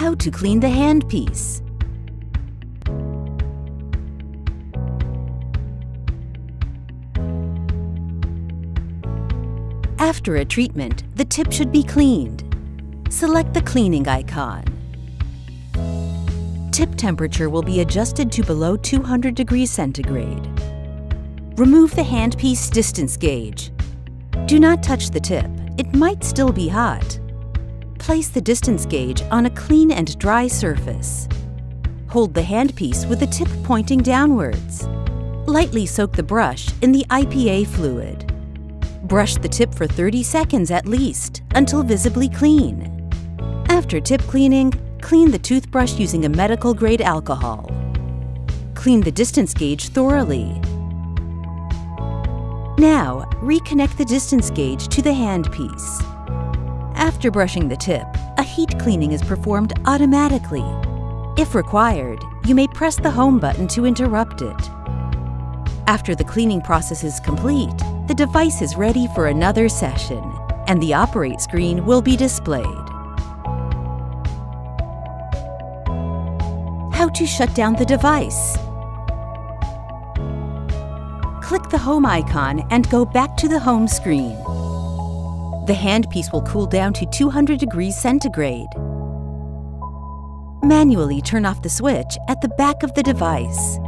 How to clean the handpiece. After a treatment, the tip should be cleaned. Select the cleaning icon. Tip temperature will be adjusted to below 200 degrees centigrade. Remove the handpiece distance gauge. Do not touch the tip. It might still be hot. Place the distance gauge on a clean and dry surface. Hold the handpiece with the tip pointing downwards. Lightly soak the brush in the IPA fluid. Brush the tip for 30 seconds at least, until visibly clean. After tip cleaning, clean the toothbrush using a medical-grade alcohol. Clean the distance gauge thoroughly. Now, reconnect the distance gauge to the handpiece. After brushing the tip, a heat cleaning is performed automatically. If required, you may press the home button to interrupt it. After the cleaning process is complete, the device is ready for another session, and the operate screen will be displayed. How to shut down the device. Click the home icon and go back to the home screen. The handpiece will cool down to 200 degrees centigrade. Manually turn off the switch at the back of the device.